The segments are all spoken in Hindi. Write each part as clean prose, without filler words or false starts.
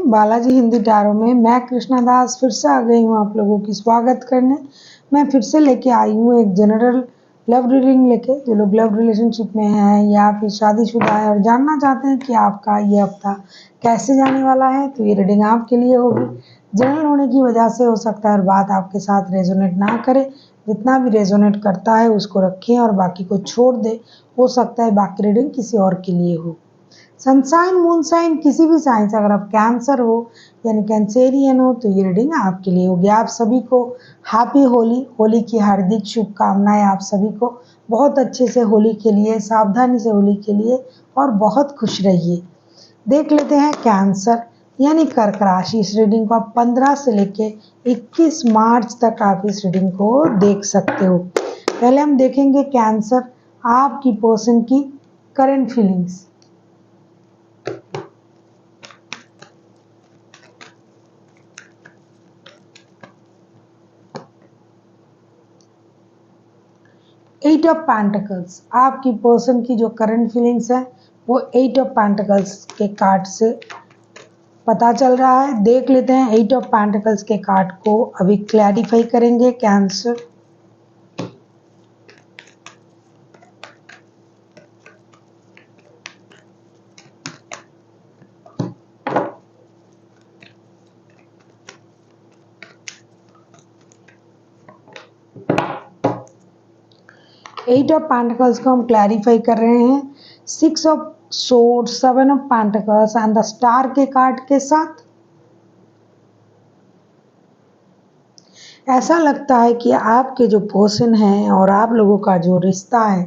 बालाजी हिंदी टैरो में मैं कृष्णा दास फिर से आ गई हूँ आप लोगों की स्वागत करने। मैं फिर से लेके आई हूँ एक जनरल लव रीडिंग लेके। जो लोग लव रिलेशनशिप में हैं या फिर शादीशुदा है और जानना चाहते हैं कि आपका ये हफ्ता कैसे जाने वाला है, तो ये रीडिंग आपके लिए होगी। जनरल होने की वजह से हो सकता है हर बात आपके साथ रेजोनेट ना करे, जितना भी रेजोनेट करता है उसको रखें और बाकी को छोड़ दे। हो सकता है बाकी रीडिंग किसी और के लिए हो। सनसाइन मून साइन किसी भी साइन से अगर आप कैंसर हो यानी कैंसेरियन हो तो ये रीडिंग आपके लिए होगी। आप सभी को हैप्पी होली, होली की हार्दिक शुभकामनाएं आप सभी को। बहुत अच्छे से होली के लिए, सावधानी से होली के लिए और बहुत खुश रहिए। देख लेते हैं कैंसर यानी कर्क राशि। इस रीडिंग को आप 15 से लेके 21 मार्च तक आप इस रीडिंग को देख सकते हो। पहले हम देखेंगे कैंसर, आपकी पर्सन की current feelings. Eight of pentacles, आपकी पर्सन की जो करंट फीलिंग्स है वो एट ऑफ पेंटिकल्स के कार्ड से पता चल रहा है। देख लेते हैं एट ऑफ पेंटिकल्स के कार्ड को अभी क्लैरिफाई करेंगे कैंसर। एट ऑफ पेंटिकल्स को हम क्लैरिफाई कर रहे हैं six of sword, seven of pentacles and the star के कार्ड के साथ। ऐसा लगता है कि आपके जो पर्सन हैं और आप लोगों का जो रिश्ता है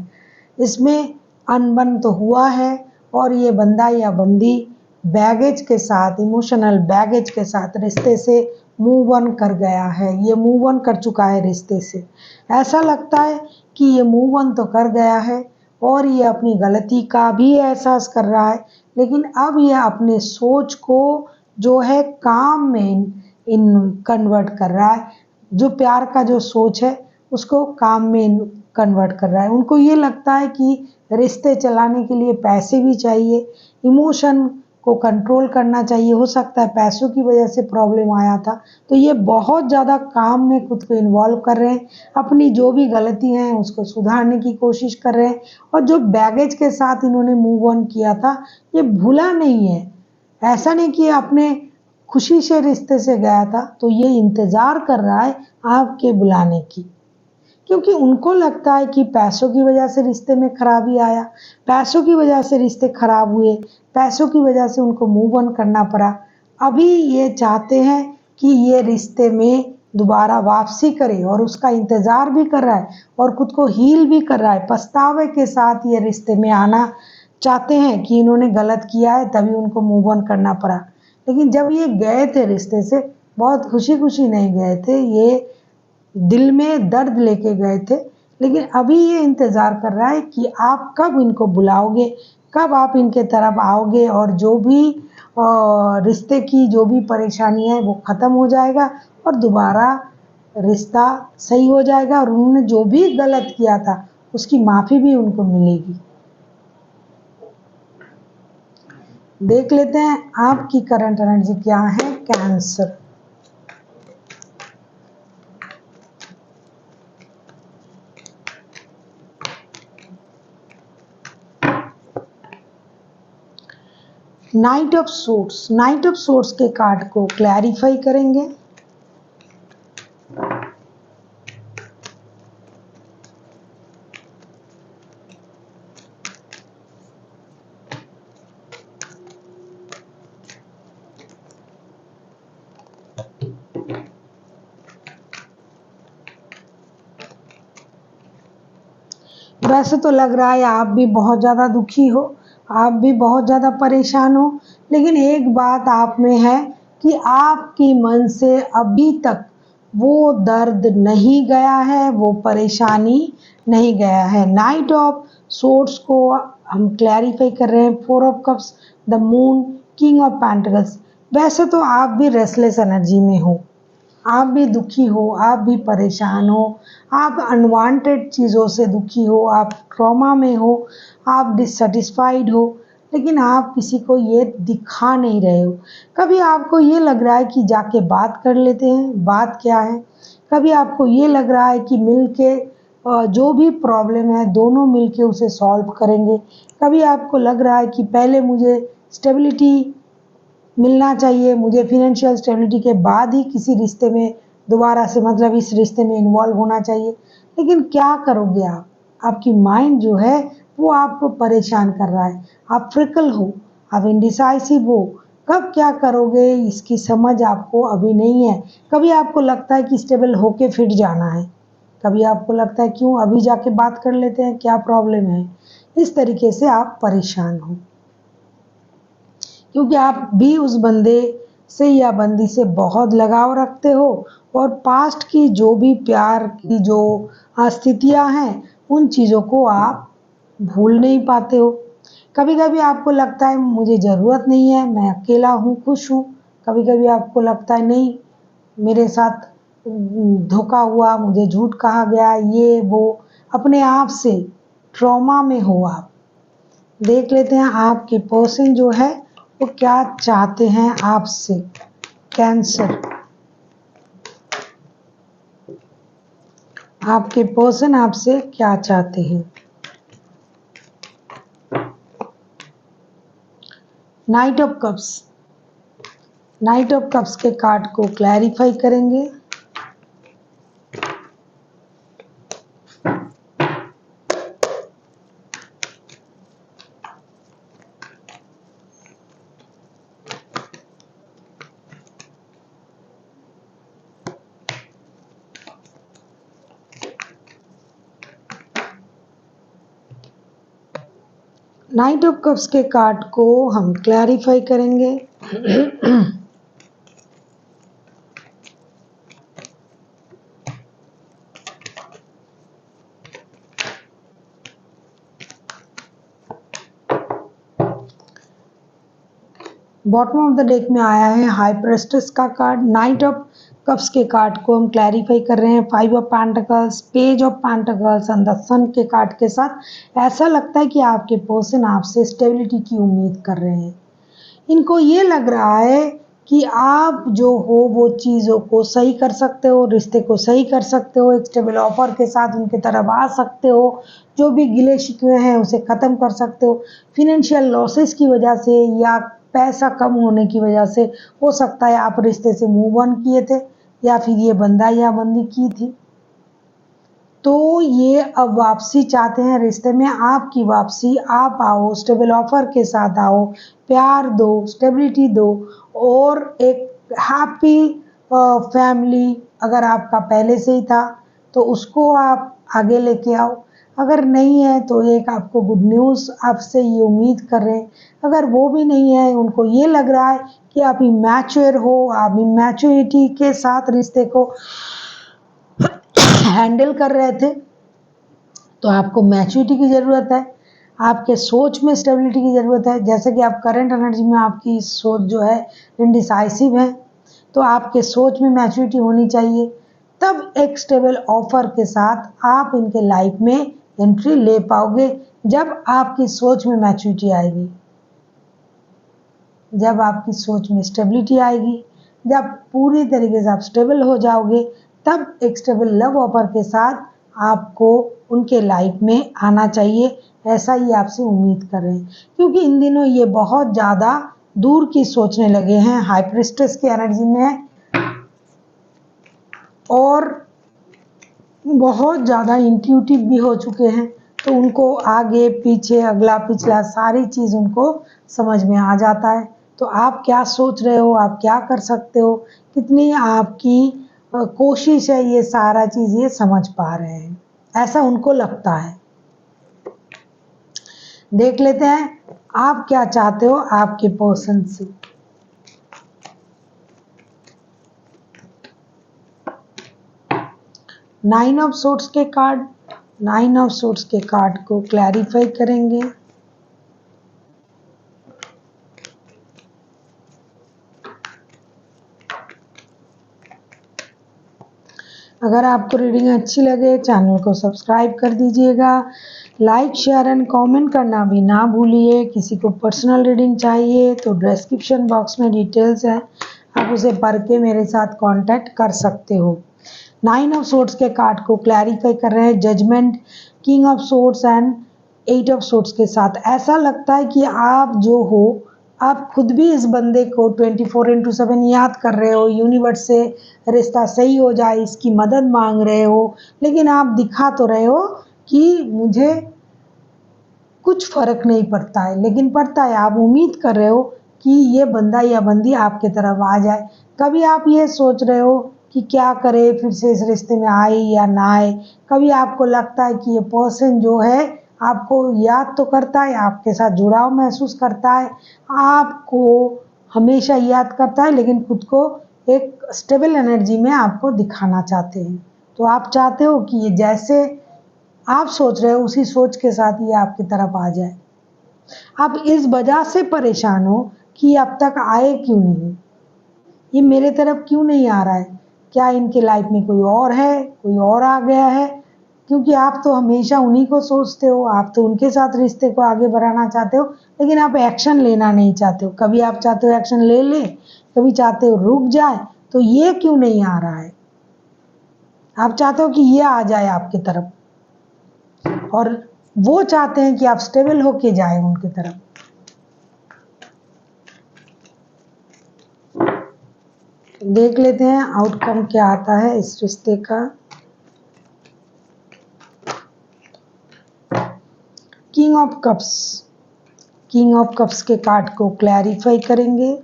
इसमें अनबन तो हुआ है और ये बंदा या बंदी बैगेज के साथ, इमोशनल बैगेज के साथ रिश्ते से मूव ऑन कर गया है। ये मूव ऑन कर चुका है रिश्ते से। ऐसा लगता है कि ये मूव ऑन तो कर गया है और ये अपनी गलती का भी एहसास कर रहा है, लेकिन अब ये अपने सोच को जो है काम में इन कन्वर्ट कर रहा है। जो प्यार का जो सोच है उसको काम में कन्वर्ट कर रहा है। उनको ये लगता है कि रिश्ते चलाने के लिए पैसे भी चाहिए, इमोशन को कंट्रोल करना चाहिए। हो सकता है पैसों की वजह से प्रॉब्लम आया था, तो ये बहुत ज़्यादा काम में खुद को इन्वॉल्व कर रहे हैं। अपनी जो भी गलती हैं उसको सुधारने की कोशिश कर रहे हैं और जो बैगेज के साथ इन्होंने मूव ऑन किया था ये भूला नहीं है। ऐसा नहीं कि आपने खुशी से रिश्ते से गया था, तो ये इंतज़ार कर रहा है आपके बुलाने की, क्योंकि उनको लगता है कि पैसों की वजह से रिश्ते में खराबी आया, पैसों की वजह से रिश्ते खराब हुए, पैसों की वजह से उनको मूव ऑन करना पड़ा। अभी ये चाहते हैं कि ये रिश्ते में दोबारा वापसी करे और उसका इंतज़ार भी कर रहा है और खुद को हील भी कर रहा है। पछतावे के साथ ये रिश्ते में आना चाहते हैं कि इन्होंने गलत किया है तभी उनको मूव ऑन करना पड़ा। लेकिन जब ये गए थे रिश्ते से बहुत खुशी खुशी नहीं गए थे, ये दिल में दर्द लेके गए थे। लेकिन अभी ये इंतज़ार कर रहा है कि आप कब इनको बुलाओगे, कब आप इनके तरफ आओगे और जो भी रिश्ते की जो भी परेशानी है वो ख़त्म हो जाएगा और दोबारा रिश्ता सही हो जाएगा और उन्होंने जो भी गलत किया था उसकी माफ़ी भी उनको मिलेगी। देख लेते हैं आपकी करंट एनर्जी क्या है cancer. Night of swords, night of swords के कार्ड को क्लैरिफाई करेंगे। वैसे तो लग रहा है आप भी बहुत ज़्यादा दुखी हो, आप भी बहुत ज़्यादा परेशान हो, लेकिन एक बात आप में है कि आपके मन से अभी तक वो दर्द नहीं गया है, वो परेशानी नहीं गया है। नाइट ऑफ सोर्ड्स को हम क्लैरिफाई कर रहे हैं। Four of cups, the moon, king of pentacles. वैसे तो आप भी रेस्टलेस एनर्जी में हो, आप भी दुखी हो, आप भी परेशान हो, आप अनवांटेड चीज़ों से दुखी हो, आप ट्रॉमा में हो, आप डिससेटिस्फाइड हो, लेकिन आप किसी को ये दिखा नहीं रहे हो। कभी आपको ये लग रहा है कि जाके बात कर लेते हैं, बात क्या है? कभी आपको ये लग रहा है कि मिल के जो भी प्रॉब्लम है दोनों मिल के उसे सॉल्व करेंगे। कभी आपको लग रहा है कि पहले मुझे स्टेबिलिटी मिलना चाहिए, मुझे फाइनेंशियल स्टेबिलिटी के बाद ही किसी रिश्ते में दोबारा से मतलब इस रिश्ते में इन्वॉल्व होना चाहिए। लेकिन क्या करोगे आप? आपकी माइंड जो है वो आपको परेशान कर रहा है। आप फ्रिकल हो, आप इंडिसाइसिव हो। कब क्या करोगे इसकी समझ आपको अभी नहीं है। कभी आपको लगता है कि स्टेबल होके फिट जाना है, कभी आपको लगता है क्यों अभी जाके बात कर लेते हैं, क्या प्रॉब्लम है। इस तरीके से आप परेशान हो क्योंकि आप भी उस बंदे से या बंदी से बहुत लगाव रखते हो और पास्ट की जो भी प्यार की जो स्थितियां हैं उन चीज़ों को आप भूल नहीं पाते हो। कभी कभी आपको लगता है मुझे ज़रूरत नहीं है, मैं अकेला हूँ, खुश हूँ। कभी कभी आपको लगता है नहीं, मेरे साथ धोखा हुआ, मुझे झूठ कहा गया, ये वो। अपने आप से ट्रॉमा में हो आप। देख लेते हैं आपके पर्सन जो है वो क्या चाहते हैं आपसे। कैंसर, आपके पर्सन आपसे क्या चाहते हैं? Night of cups, night of cups के कार्ड को क्लैरिफाई करेंगे। नाइट ऑफ कप्स के कार्ड को हम क्लैरिफाई करेंगे। बॉटम ऑफ द डेक में आया है हाई प्रेस्टेस का कार्ड। नाइट ऑफ कप्स के कार्ड को हम क्लैरिफाई कर रहे हैं 5 of pentacles, page of pentacles and the sun के कार्ड के साथ। ऐसा लगता है कि आपके पर्सन आपसे स्टेबिलिटी की उम्मीद कर रहे हैं। इनको ये लग रहा है कि आप जो हो वो चीज़ों को सही कर सकते हो, रिश्ते को सही कर सकते हो, एक स्टेबल ऑफर के साथ उनके तरफ आ सकते हो, जो भी गिले शिकवे हैं उसे ख़त्म कर सकते हो। फिनेंशियल लॉसेस की वजह से या पैसा कम होने की वजह से हो सकता है आप रिश्ते से मूव ऑन किए थे या फिर ये बंदा या बंदी की थी। तो ये अब वापसी चाहते हैं रिश्ते में, आपकी वापसी। आप आओ, स्टेबल ऑफर के साथ आओ, प्यार दो, स्टेबिलिटी दो और एक हैप्पी फैमिली अगर आपका पहले से ही था तो उसको आप आगे लेके आओ। अगर नहीं है तो एक आपको गुड न्यूज़ आपसे ये उम्मीद कर रहे हैं। अगर वो भी नहीं है, उनको ये लग रहा है कि आप इमैच्योर हो, आप इमैच्योरिटी के साथ रिश्ते को हैंडल कर रहे थे, तो आपको मैच्योरिटी की ज़रूरत है। आपके सोच में स्टेबिलिटी की ज़रूरत है। जैसे कि आप करंट एनर्जी में आपकी सोच जो है इंडिसाइसिव है, तो आपके सोच में मैच्योरिटी होनी चाहिए। तब एक स्टेबल ऑफर के साथ आप इनके लाइफ में एंट्री ले पाओगे। जब आपकी सोच में मैच्योरिटी आएगी, जब आपकी सोच में स्टेबिलिटी आएगी, जब पूरी तरीके से आप स्टेबल हो जाओगे, तब एक स्टेबल लव ऑफर के साथ आपको उनके लाइफ में आना चाहिए। ऐसा ही आपसे उम्मीद कर रहे हैं क्योंकि इन दिनों ये बहुत ज़्यादा दूर की सोचने लगे हैं, हाई प्रिस्टेस की एनर्जी में है और बहुत ज़्यादा इंट्यूटिव भी हो चुके हैं। तो उनको आगे पीछे अगला पिछला सारी चीज़ उनको समझ में आ जाता है। तो आप क्या सोच रहे हो, आप क्या कर सकते हो, कितनी आपकी कोशिश है, ये सारा चीज़ ये समझ पा रहे हैं, ऐसा उनको लगता है। देख लेते हैं आप क्या चाहते हो आपके पर्सन से। नाइन ऑफ सोर्ड्स के कार्ड, नाइन ऑफ सोर्ड्स के कार्ड को क्लैरिफाई करेंगे। अगर आपको रीडिंग अच्छी लगे चैनल को सब्सक्राइब कर दीजिएगा, लाइक शेयर एंड कमेंट करना भी ना भूलिए। किसी को पर्सनल रीडिंग चाहिए तो डिस्क्रिप्शन बॉक्स में डिटेल्स है, आप उसे पढ़ के मेरे साथ कांटेक्ट कर सकते हो। 9 ऑफ सोर्ड्स के कार्ड को क्लैरिफाई कर रहे हैं judgement, king of swords and 8 of swords के साथ। ऐसा लगता है कि आप जो हो, आप खुद भी इस बंदे को 24/7 याद कर रहे हो, यूनिवर्स से रिश्ता सही हो जाए इसकी मदद मांग रहे हो, लेकिन आप दिखा तो रहे हो कि मुझे कुछ फ़र्क नहीं पड़ता है, लेकिन पड़ता है। आप उम्मीद कर रहे हो कि ये बंदा या बंदी आपके तरफ आ जाए। कभी आप ये सोच रहे हो कि क्या करें, फिर से इस रिश्ते में आए या ना आए। कभी आपको लगता है कि ये पर्सन जो है आपको याद तो करता है, आपके साथ जुड़ाव महसूस करता है, आपको हमेशा याद करता है, लेकिन खुद को एक स्टेबल एनर्जी में आपको दिखाना चाहते हैं। तो आप चाहते हो कि ये जैसे आप सोच रहे हो उसी सोच के साथ ये आपकी तरफ आ जाए। आप इस वजह से परेशान हो कि अब तक आए क्यों नहीं, ये मेरे तरफ क्यों नहीं आ रहा है, क्या इनके लाइफ में कोई और है, कोई और आ गया है। क्योंकि आप तो हमेशा उन्हीं को सोचते हो, आप तो उनके साथ रिश्ते को आगे बढ़ाना चाहते हो, लेकिन आप एक्शन लेना नहीं चाहते हो। कभी आप चाहते हो एक्शन ले ले, कभी चाहते हो रुक जाए। तो ये क्यों नहीं आ रहा है? आप चाहते हो कि ये आ जाए आपकी तरफ, और वो चाहते हैं कि आप स्टेबल होके जाए उनकी तरफ। देख लेते हैं आउटकम क्या आता है इस रिश्ते का। King of cups, king of cups के कार्ड को क्लैरिफाई करेंगे।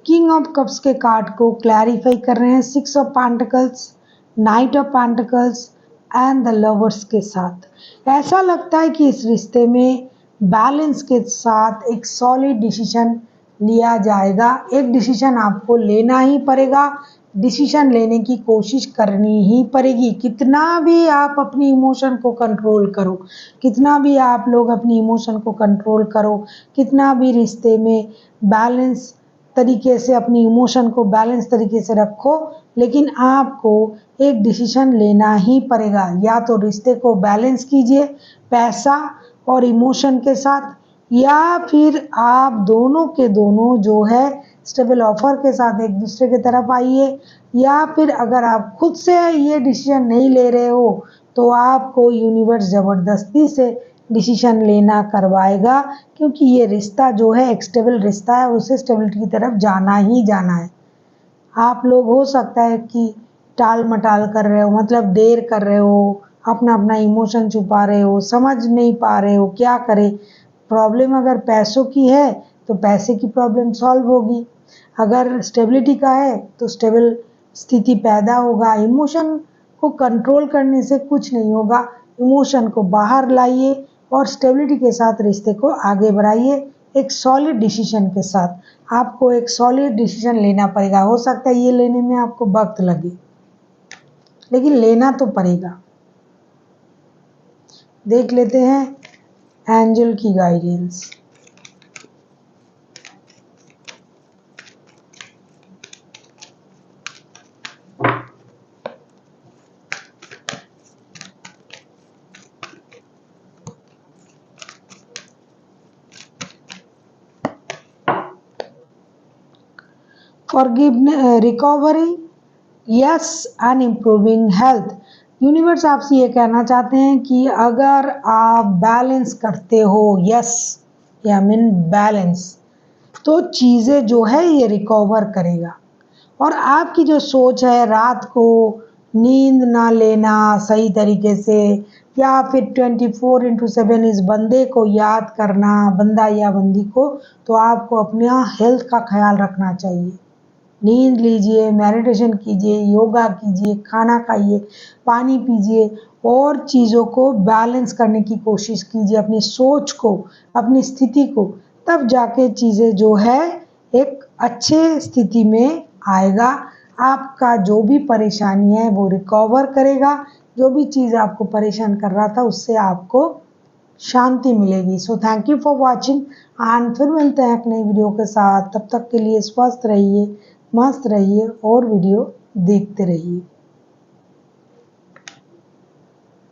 किंग ऑफ कप्स के कार्ड को क्लैरिफाई कर रहे हैं 6 of pentacles, night of pentacles and the lovers के साथ। ऐसा लगता है कि इस रिश्ते में बैलेंस के साथ एक सॉलिड डिसीजन लिया जाएगा। एक डिसीजन आपको लेना ही पड़ेगा, डिसीजन लेने की कोशिश करनी ही पड़ेगी। कितना भी आप अपनी इमोशन को कंट्रोल करो, कितना भी आप लोग अपनी इमोशन को कंट्रोल करो, कितना भी रिश्ते में बैलेंस तरीके से अपनी इमोशन को बैलेंस तरीके से रखो, लेकिन आपको एक डिसीजन लेना ही पड़ेगा। या तो रिश्ते को बैलेंस कीजिए पैसा और इमोशन के साथ, या फिर आप दोनों के दोनों जो है स्टेबल ऑफर के साथ एक दूसरे की तरफ आइए। या फिर अगर आप खुद से ये डिसीजन नहीं ले रहे हो तो आपको यूनिवर्स ज़बरदस्ती से डिसीजन लेना करवाएगा, क्योंकि ये रिश्ता जो है एक स्टेबल रिश्ता है, उसे स्टेबिलिटी की तरफ जाना ही जाना है। आप लोग हो सकता है कि टाल मटाल कर रहे हो, मतलब देर कर रहे हो, अपना अपना इमोशन छुपा रहे हो, समझ नहीं पा रहे हो क्या करें। प्रॉब्लम अगर पैसों की है तो पैसे की प्रॉब्लम सॉल्व होगी, अगर स्टेबिलिटी का है तो स्टेबल स्थिति पैदा होगा। इमोशन को कंट्रोल करने से कुछ नहीं होगा, इमोशन को बाहर लाइए और स्टेबिलिटी के साथ रिश्ते को आगे बढ़ाइए। एक सॉलिड डिसीजन के साथ आपको एक सॉलिड डिसीजन लेना पड़ेगा। हो सकता है ये लेने में आपको वक्त लगे, लेकिन लेना तो पड़ेगा। देख लेते हैं एंजल की guidance. Forgiveness, recovery, yes and improving health. Universe आपसे ये कहना चाहते हैं कि अगर आप बैलेंस करते हो, यस या मीन बैलेंस, तो चीज़ें जो है ये रिकवर करेगा। और आपकी जो सोच है रात को नींद ना लेना सही तरीके से, या फिर 24/7 इस बंदे को याद करना, बंदा या बंदी को, तो आपको अपना हेल्थ का ख्याल रखना चाहिए। नींद लीजिए, मेडिटेशन कीजिए, योगा कीजिए, खाना खाइए, पानी पीजिए और चीज़ों को बैलेंस करने की कोशिश कीजिए। अपनी सोच को, अपनी स्थिति को तब जाके चीज़ें जो है एक अच्छे स्थिति में आएगा। आपका जो भी परेशानी है वो रिकवर करेगा, जो भी चीज़ आपको परेशान कर रहा था उससे आपको शांति मिलेगी। So thank you for watching and फिर मिलते हैं एक नई वीडियो के साथ। तब तक के लिए स्वस्थ रहिए, मस्त रहिए और वीडियो देखते रहिए।